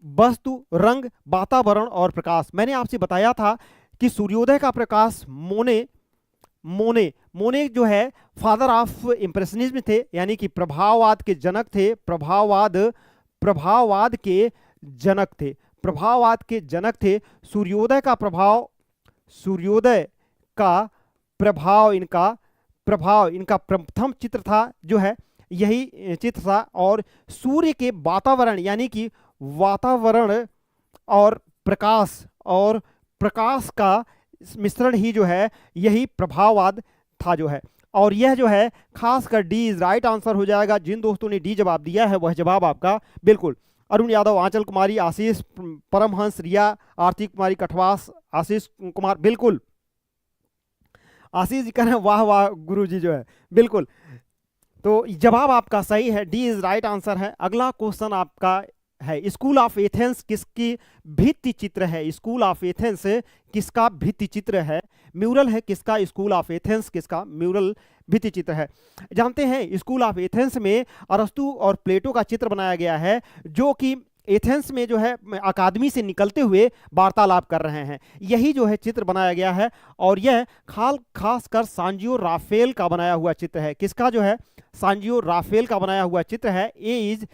वस्तु, रंग, वातावरण और प्रकाश। मैंने आपसे बताया था कि सूर्योदय का प्रकाश मोने जो है फादर ऑफ इंप्रेशनिज्म थे, यानी कि प्रभाववाद के जनक थे। प्रभाववाद के जनक थे। सूर्योदय का प्रभाव इनका प्रथम चित्र था जो है, यही चित्र था। और सूर्य के वातावरण, यानी कि वातावरण और प्रकाश का मिश्रण ही जो है यही प्रभाववाद था जो है। और यह जो है खासकर डी इज राइट आंसर हो जाएगा। जिन दोस्तों ने डी जवाब दिया है वह जवाब आपका बिल्कुल। अरुण यादव, आंचल कुमारी, आशीष, परमहंस, रिया, आरती कुमारी कठवास, आशीष कुमार, बिल्कुल। आशीष जी कह रहे हैं वाह वाह गुरु जी जो है, बिल्कुल। तो जवाब आपका सही है, डी इज राइट आंसर है। अगला क्वेश्चन आपका है, स्कूल ऑफ एथेंस किसकी भित्ति चित्र है? स्कूल ऑफ एथेंस किसका भित्ति चित्र है? म्यूरल है किसका? स्कूल ऑफ एथेंस किसका? म्यूरल भित्ति चित्र है। जानते हैं स्कूल ऑफ एथेंस में अरस्तु और प्लेटो का चित्र बनाया गया है, जो कि एथेंस में जो है अकादमी से निकलते हुए वार्तालाप कर रहे हैं। यही जो है चित्र बनाया गया है, और यह खासकर सांजियो राफेल का बनाया हुआ चित्र है। किसका जो है? सांजियो राफेल का बनाया हुआ चित्र है। ए इज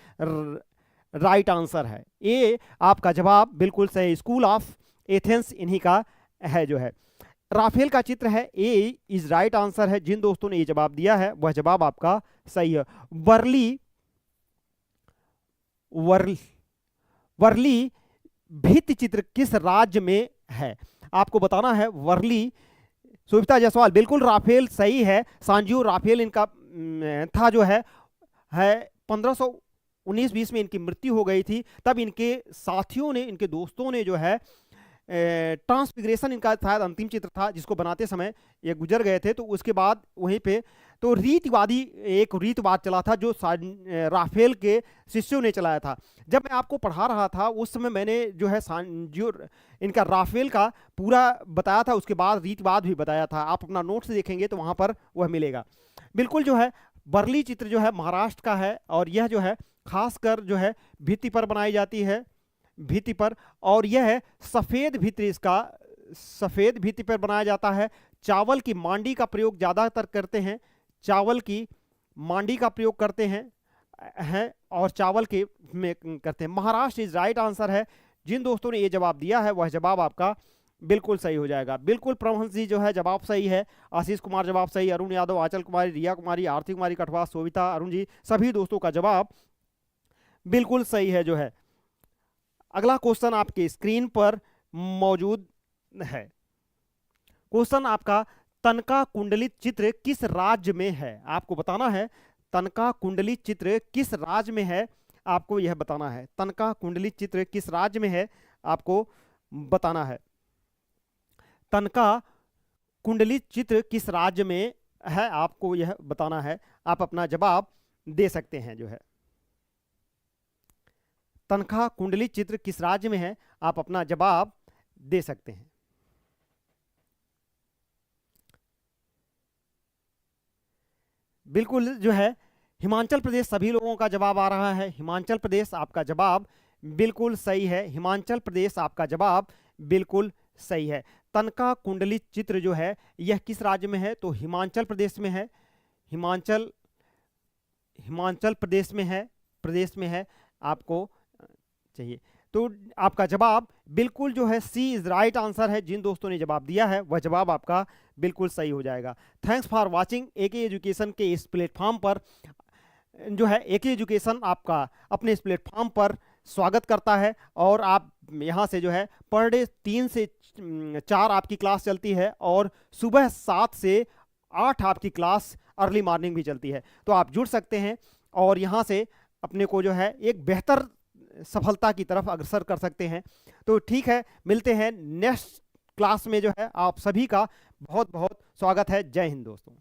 राइट आंसर है। ए आपका जवाब बिल्कुल सही। स्कूल ऑफ एथेंस इन्हीं का है जो है। राफेल का चित्र है। ए इज राइट आंसर है। जिन दोस्तों ने ये जवाब दिया है वह जवाब आपका सही है। वर्ली भित्ति चित्र किस राज्य में है? आपको बताना है। वर्ली, सुविता जायसवाल, बिल्कुल राफेल सही है। सांजियो राफेल इनका था जो है 1519-20 में इनकी मृत्यु हो गई थी। तब इनके साथियों ने, इनके दोस्तों ने जो है ट्रांसफिगरेशन इनका शायद अंतिम चित्र था जिसको बनाते समय ये गुजर गए थे। तो उसके बाद वहीं पे तो एक रीतवाद चला था जो राफेल के शिष्यों ने चलाया था। जब मैं आपको पढ़ा रहा था उस समय मैंने जो है जो इनका राफेल का पूरा बताया था, उसके बाद रीतवाद भी बताया था। आप अपना नोट्स देखेंगे तो वहां पर वह मिलेगा। बिल्कुल जो है बर्ली चित्र जो है महाराष्ट्र का है, और यह जो है खासकर जो है भित्ति पर बनाई जाती है, भित्ति पर, और यह है सफेद भित्ति, इसका सफेद भित्ति पर बनाया जाता है। चावल की मांडी का प्रयोग ज्यादातर करते हैं, चावल की मांडी का प्रयोग करते हैं और चावल के में करते हैं। महाराष्ट्र इज राइट आंसर है। जिन दोस्तों ने ये जवाब दिया है वह जवाब आपका बिल्कुल सही हो जाएगा। बिल्कुल परमहंस जी जो है जवाब सही है, आशीष कुमार जवाब सही, अरुण यादव, आंचल कुमारी, रिया कुमारी, आरती कुमारी कठवा, सोविता, अरुण जी, सभी दोस्तों का जवाब बिल्कुल सही है जो है। अगला क्वेश्चन आपके स्क्रीन पर मौजूद है। क्वेश्चन आपका, तनका कुंडलित चित्र किस राज्य में है? आपको बताना है तनका कुंडलित चित्र किस राज्य में है, आपको यह बताना है। तनका कुंडलित चित्र किस राज्य में है आपको बताना है। तनका कुंडलित चित्र किस राज्य में है आपको यह बताना है। आप अपना जवाब दे सकते हैं जो है। तनखा कुंडलित चित्र किस राज्य में है, आप अपना जवाब दे सकते हैं। बिल्कुल जो है हिमाचल प्रदेश, सभी लोगों का जवाब आ रहा है। हिमाचल प्रदेश आपका जवाब बिल्कुल सही है। हिमाचल प्रदेश आपका जवाब बिल्कुल सही है। तनका कुंडलित चित्र जो है यह किस राज्य में है? तो हिमाचल प्रदेश में है। हिमाचल प्रदेश में है आपको चाहिए। तो आपका जवाब बिल्कुल जो है सी इज राइट आंसर है। जिन दोस्तों ने जवाब दिया है वह जवाब आपका बिल्कुल सही हो जाएगा। Thanks for watching. AK education के इस प्लेटफॉर्म पर जो है एके एजुकेशन आपका अपने इस प्लेटफॉर्म पर स्वागत करता है, और आप यहाँ से जो है पर डे 3 से 4 आपकी क्लास चलती है, और सुबह 7 से 8 आपकी क्लास अर्ली मॉर्निंग भी चलती है। तो आप जुड़ सकते हैं और यहाँ से अपने को जो है एक बेहतर सफलता की तरफ अग्रसर कर सकते हैं। तो ठीक है, मिलते हैं नेक्स्ट क्लास में जो है। आप सभी का बहुत बहुत स्वागत है। जय हिंद दोस्तों।